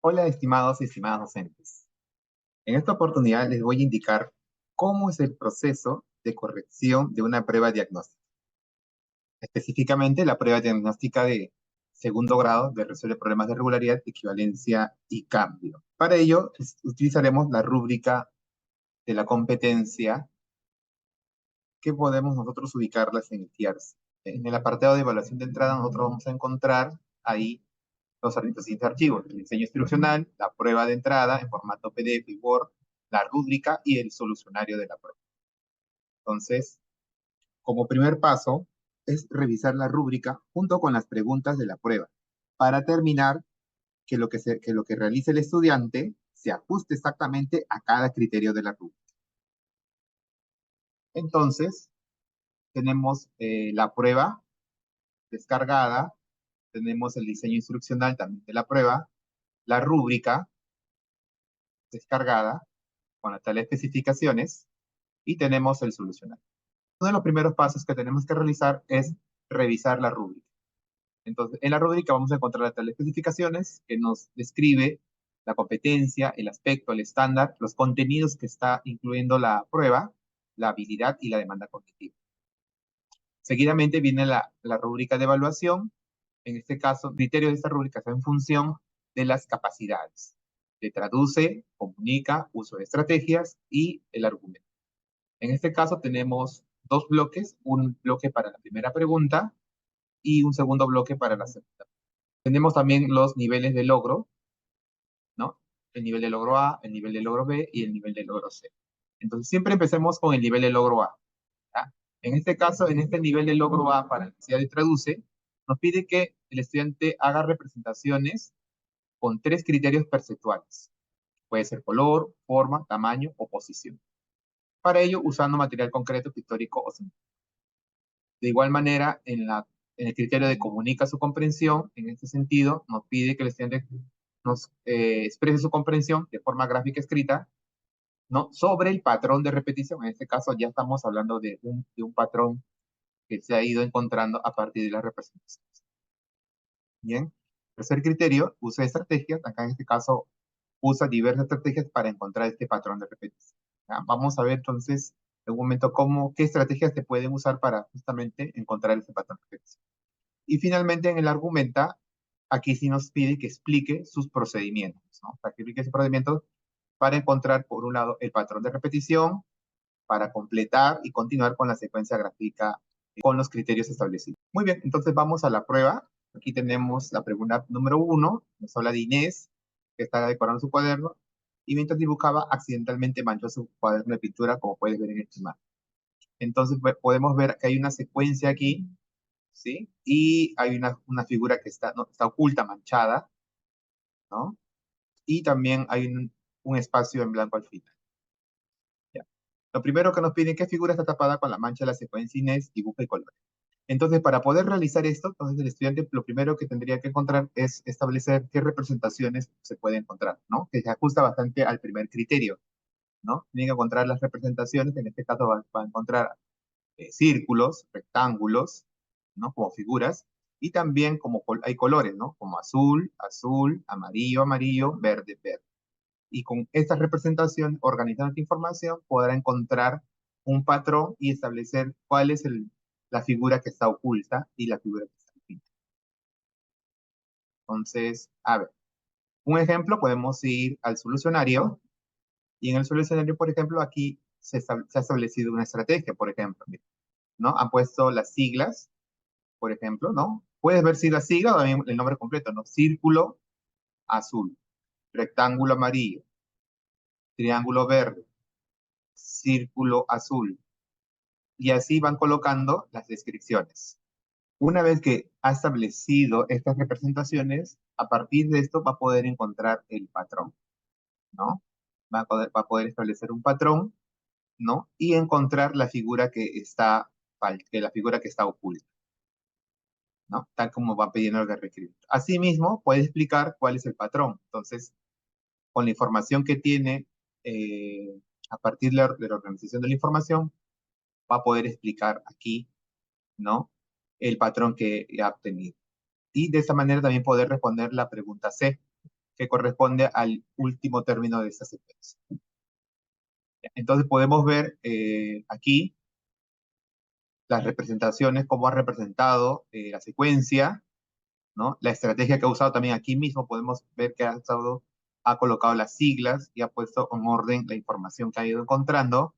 Hola, estimados y estimadas docentes. En esta oportunidad les voy a indicar cómo es el proceso de corrección de una prueba diagnóstica, específicamente la prueba diagnóstica de segundo grado de resolver problemas de regularidad, equivalencia y cambio. Para ello, utilizaremos la rúbrica de la competencia que podemos nosotros ubicarlas en el TIARS. En el apartado de evaluación de entrada, nosotros vamos a encontrar ahí los siguientes archivos: el diseño instruccional, la prueba de entrada en formato PDF y Word, la rúbrica y el solucionario de la prueba. Entonces, como primer paso, es revisar la rúbrica junto con las preguntas de la prueba, para determinar que lo que realice el estudiante se ajuste exactamente a cada criterio de la rúbrica. Entonces, tenemos la prueba descargada, tenemos el diseño instruccional también de la prueba, la rúbrica descargada con las tales especificaciones, y tenemos el solucionario. Uno de los primeros pasos que tenemos que realizar es revisar la rúbrica. Entonces, en la rúbrica vamos a encontrar las especificaciones que nos describe la competencia, el aspecto, el estándar, los contenidos que está incluyendo la prueba, la habilidad y la demanda cognitiva. Seguidamente viene la rúbrica de evaluación. En este caso, criterios de esta rúbrica son en función de las capacidades. Se traduce, comunica, uso de estrategias y el argumento. En este caso tenemos dos bloques, un bloque para la primera pregunta y un segundo bloque para la segunda. Tenemos también los niveles de logro, ¿no? El nivel de logro A, el nivel de logro B y el nivel de logro C. Entonces siempre empecemos con el nivel de logro A. ¿Ya? En este caso, en este nivel de logro A para la necesidad de traduce, nos pide que el estudiante haga representaciones con tres criterios perceptuales. Puede ser color, forma, tamaño o posición. Para ello, usando material concreto, pictórico o simbólico. De igual manera, en el criterio de comunica su comprensión, en este sentido, nos pide que el estudiante nos exprese su comprensión de forma gráfica escrita, ¿no? Sobre el patrón de repetición. En este caso ya estamos hablando de un patrón que se ha ido encontrando a partir de las representaciones. Bien. Tercer criterio, usa estrategias. Acá en este caso usa diversas estrategias para encontrar este patrón de repetición. ¿Ya? Vamos a ver entonces en un momento qué estrategias se pueden usar para justamente encontrar este patrón de repetición. Y finalmente en el argumenta, aquí sí nos pide que explique sus procedimientos, ¿no? Para que explique sus procedimientos para encontrar, por un lado, el patrón de repetición, para completar y continuar con la secuencia gráfica con los criterios establecidos. Muy bien, entonces vamos a la prueba. Aquí tenemos la pregunta número 1, nos habla de Inés, que está decorando su cuaderno, y mientras dibujaba, accidentalmente manchó su cuaderno de pintura, como puedes ver en esta imagen. Entonces podemos ver que hay una secuencia aquí, ¿sí? Y hay una figura que está, no, está oculta, manchada, ¿no? Y también hay un espacio en blanco al final. ¿Ya? Lo primero que nos piden, ¿qué figura está tapada con la mancha de la secuencia Inés, dibujo y color? Entonces, para poder realizar esto, entonces el estudiante lo primero que tendría que encontrar es establecer qué representaciones se puede encontrar, ¿no? Que se ajusta bastante al primer criterio, ¿no? Tiene que encontrar las representaciones, en este caso va a encontrar círculos, rectángulos, ¿no? Como figuras, y también como hay colores, ¿no? Como azul, azul, amarillo, amarillo, verde, verde. Y con esta representación, organizando esta información, podrá encontrar un patrón y establecer cuál es la figura que está oculta y la figura que está oculta. Entonces, a ver, un ejemplo, podemos ir al solucionario, y en el solucionario, por ejemplo, aquí se ha establecido una estrategia, por ejemplo, ¿no? Han puesto las siglas, por ejemplo, ¿no? Puedes ver si la sigla o también el nombre completo, ¿no? Círculo azul, rectángulo amarillo, triángulo verde, círculo azul, y así van colocando las descripciones. Una vez que ha establecido estas representaciones, a partir de esto va a poder encontrar el patrón, ¿no? Va a poder establecer un patrón, ¿no? Y encontrar la figura la figura que está oculta, ¿no? Tal como va pidiendo el requerimiento. Asimismo, puede explicar cuál es el patrón. Entonces, con la información que tiene, a partir de la organización de la información, va a poder explicar aquí, ¿no? El patrón que ha obtenido. Y de esta manera también poder responder la pregunta C. que corresponde al último término de esta secuencia. Entonces podemos ver aquí las representaciones, cómo ha representado la secuencia, ¿no? La estrategia que ha usado también aquí mismo, podemos ver que ha colocado las siglas y ha puesto en orden la información que ha ido encontrando,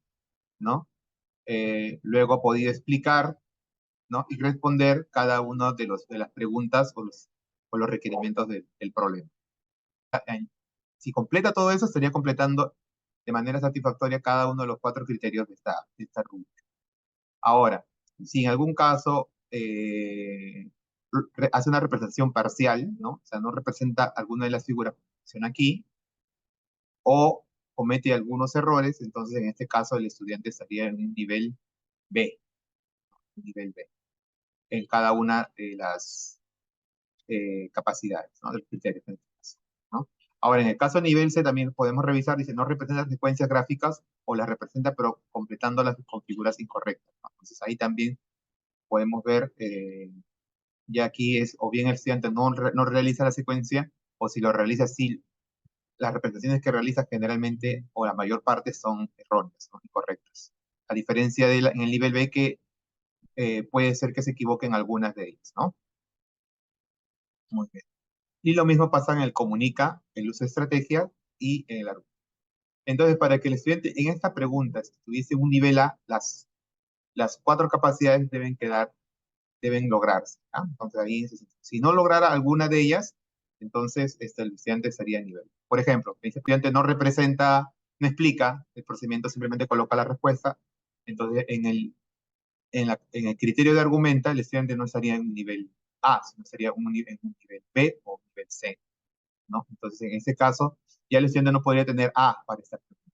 ¿no? Luego ha podido explicar, ¿no? Y responder cada una de las preguntas o los requerimientos del problema. Si completa todo eso, estaría completando de manera satisfactoria cada uno de los 4 criterios de esta rúbrica. Ahora, si en algún caso hace una representación parcial, ¿no? O sea, no representa alguna de las figuras que menciona aquí, o comete algunos errores, entonces en este caso el estudiante estaría en un nivel B, en cada una de las capacidades, ¿no? De los criterios en este caso, ¿no? Ahora, en el caso de nivel C también podemos revisar, dice, no representa secuencias gráficas o las representa pero completándolas con figuras incorrectas, ¿no? Entonces ahí también podemos ver, ya aquí es, o bien el estudiante no realiza la secuencia, o si lo realiza, sí, las representaciones que realiza generalmente, o la mayor parte, son erróneas, ¿no? Incorrectas. A diferencia en el nivel B, que puede ser que se equivoquen algunas de ellas, ¿no? Muy bien. Y lo mismo pasa en el comunica, el uso de estrategia y en el argumento. Entonces, para que el estudiante en esta pregunta tuviese un nivel A, las 4 capacidades deben lograrse, ¿ah? Entonces, ahí, si no lograra alguna de ellas, entonces el estudiante estaría a nivel. Por ejemplo, el estudiante no representa, no explica el procedimiento, simplemente coloca la respuesta, entonces en el criterio de argumenta, el estudiante no estaría en un nivel A, sino estaría en un nivel B o nivel C, ¿no? Entonces, en ese caso, ya el estudiante no podría tener A para esta pregunta,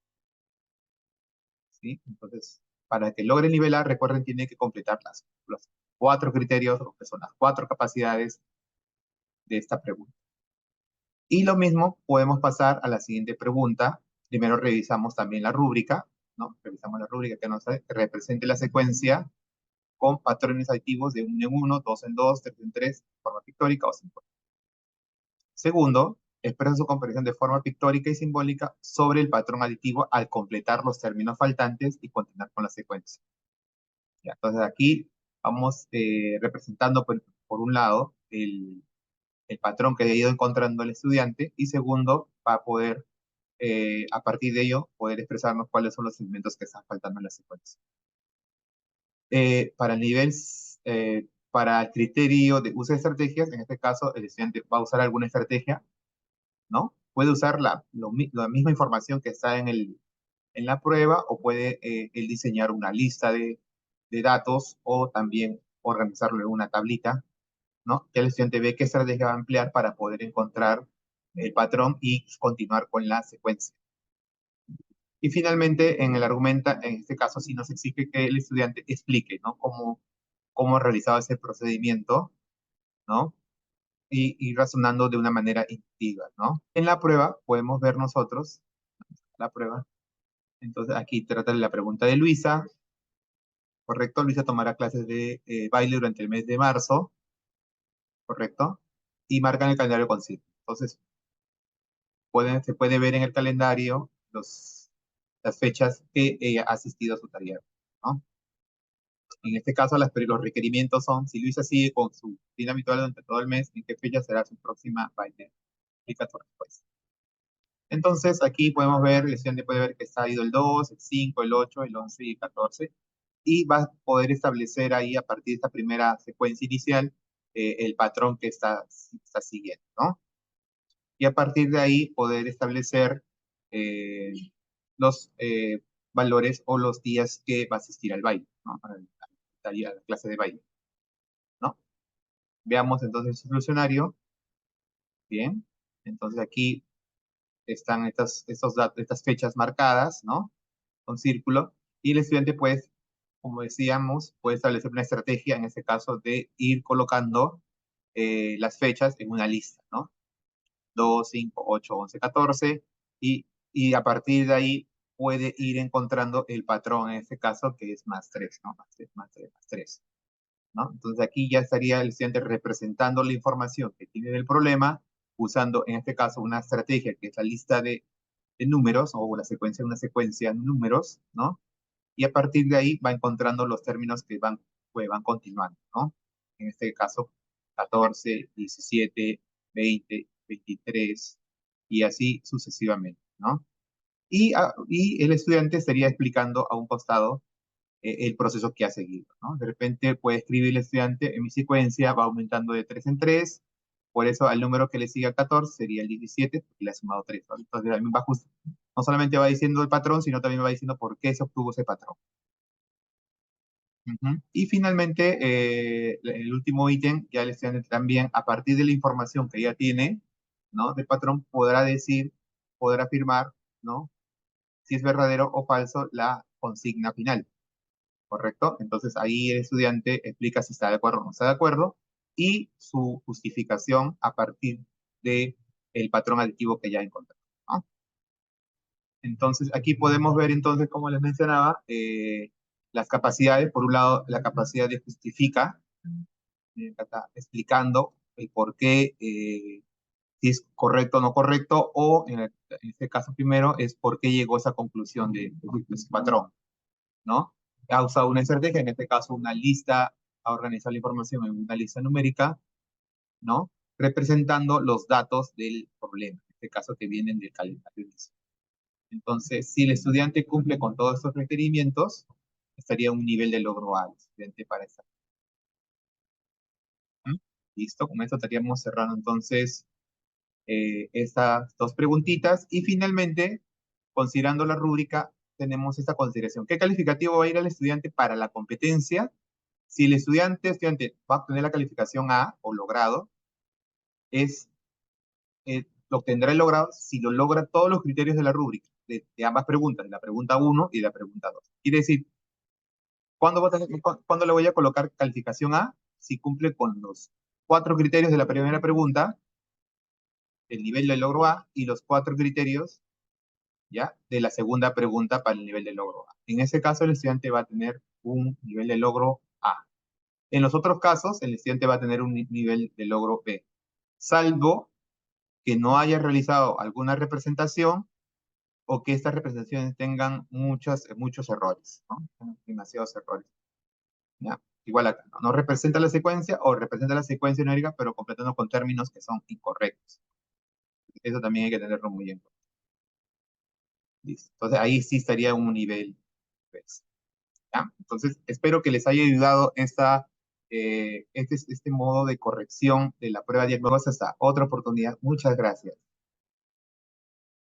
¿sí? Entonces, para que logre el nivel A, recuerden, tiene que completar los 4 criterios, o que son las 4 capacidades de esta pregunta. Y lo mismo podemos pasar a la siguiente pregunta. Primero revisamos también la rúbrica, ¿no? Revisamos la rúbrica que represente la secuencia con patrones activos de 1 en 1, 2 en 2, 3 en 3, forma pictórica o simbólica. Segundo, expresa su comprensión de forma pictórica y simbólica sobre el patrón aditivo al completar los términos faltantes y continuar con la secuencia. Ya, entonces aquí vamos representando por un lado el patrón que ha ido encontrando el estudiante, y segundo, para poder, a partir de ello, poder expresarnos cuáles son los elementos que están faltando en la secuencia. Para el nivel, para el criterio de uso de estrategias, en este caso, el estudiante va a usar alguna estrategia, ¿no? Puede usar la misma información que está en la prueba, o puede él diseñar una lista de datos, o también organizarlo en una tablita, ¿no? Que el estudiante ve qué estrategia va a emplear para poder encontrar el patrón y continuar con la secuencia. Y finalmente, en el argumenta, en este caso, sí nos exige que el estudiante explique, ¿no? Cómo ha realizado ese procedimiento, ¿no? Y razonando de una manera intuitiva, ¿no? En la prueba podemos ver nosotros, la prueba, entonces aquí trata de la pregunta de Luisa, ¿correcto? Luisa tomará clases de baile durante el mes de marzo, ¿correcto? Y marcan el calendario con círculo. Entonces, se puede ver en el calendario las fechas que ella ha asistido a su taller, ¿no? En este caso, los requerimientos son, si Luisa sigue con su rutina habitual durante todo el mes, ¿en qué fecha será su próxima baile? Explica tu respuesta. Entonces, aquí podemos ver, el estudiante puede ver que está ido el 2, el 5, el 8, el 11 y el 14, y va a poder establecer ahí, a partir de esta primera secuencia inicial, el patrón que está siguiendo, ¿no? Y a partir de ahí poder establecer eh, los valores o los días que va a asistir al baile, ¿no? A la clase de baile, ¿no? Veamos entonces el solucionario. Bien, entonces aquí están estas fechas marcadas, ¿no? Con círculo, y el estudiante, pues, como decíamos, puede establecer una estrategia, en este caso, de ir colocando las fechas en una lista, ¿no? 2, 5, 8, 11, 14, y a partir de ahí puede ir encontrando el patrón, en este caso, que es más 3, ¿no? Más 3, más 3, más 3, ¿no? Entonces aquí ya estaría el estudiante representando la información que tiene del problema, usando en este caso una estrategia que es la lista de números o la secuencia, una secuencia de números, ¿no? Y a partir de ahí va encontrando los términos que van continuando, ¿no? En este caso, 14, 17, 20, 23 y así sucesivamente, ¿no? Y el estudiante estaría explicando a un costado el proceso que ha seguido, ¿no? De repente puede escribir el estudiante en mi secuencia, va aumentando de 3 en 3, por eso al número que le sigue a 14 sería el 17, porque le ha sumado 3, ¿no? Entonces también no solamente va diciendo el patrón, sino también va diciendo por qué se obtuvo ese patrón. Ujú. Y finalmente, el último ítem, ya el estudiante también, a partir de la información que ya tiene, ¿no? Del patrón, podrá decir, podrá afirmar, ¿no? Si es verdadero o falso la consigna final. ¿Correcto? Entonces ahí el estudiante explica si está de acuerdo o no está de acuerdo y su justificación a partir de el patrón aditivo que ya encontró, ¿no? Entonces aquí podemos ver entonces, como les mencionaba, las capacidades. Por un lado, la capacidad de justifica, acá está explicando el por qué, si es correcto o no correcto, o en este caso primero es por qué llegó a esa conclusión de ese patrón, ¿no? Ha usado una estrategia, en este caso una lista, ha organizado la información en una lista numérica, ¿no? Representando los datos del problema, en este caso que vienen del calendario. Entonces, si el estudiante cumple con todos estos requerimientos, estaría a un nivel de logro A, el estudiante para esta. ¿Mm? Listo, con esto estaríamos cerrando entonces estas dos preguntitas y finalmente, considerando la rúbrica, tenemos esta consideración. ¿Qué calificativo va a ir al estudiante para la competencia? Si el estudiante va a obtener la calificación A o logrado, lo obtendrá el logrado si lo logra todos los criterios de la rúbrica, de ambas preguntas, de la pregunta 1 y de la pregunta 2. Quiere decir, ¿cuándo le voy a colocar calificación A? Si cumple con los 4 criterios de la primera pregunta, el nivel de logro A, y los 4 criterios, ¿ya? De la segunda pregunta para el nivel de logro A. En ese caso, el estudiante va a tener un nivel de logro A. En los otros casos, el estudiante va a tener un nivel de logro B, salvo que no haya realizado alguna representación o que estas representaciones tengan muchos errores, ¿no? Demasiados errores. ¿Ya? Igual acá, ¿no? No representa la secuencia o representa la secuencia numérica, pero completando con términos que son incorrectos. Eso también hay que tenerlo muy en cuenta. Listo. Entonces ahí sí estaría un nivel, pues, ¿ya? Entonces espero que les haya ayudado este modo de corrección de la prueba diagnóstica. Hasta otra oportunidad. Muchas gracias.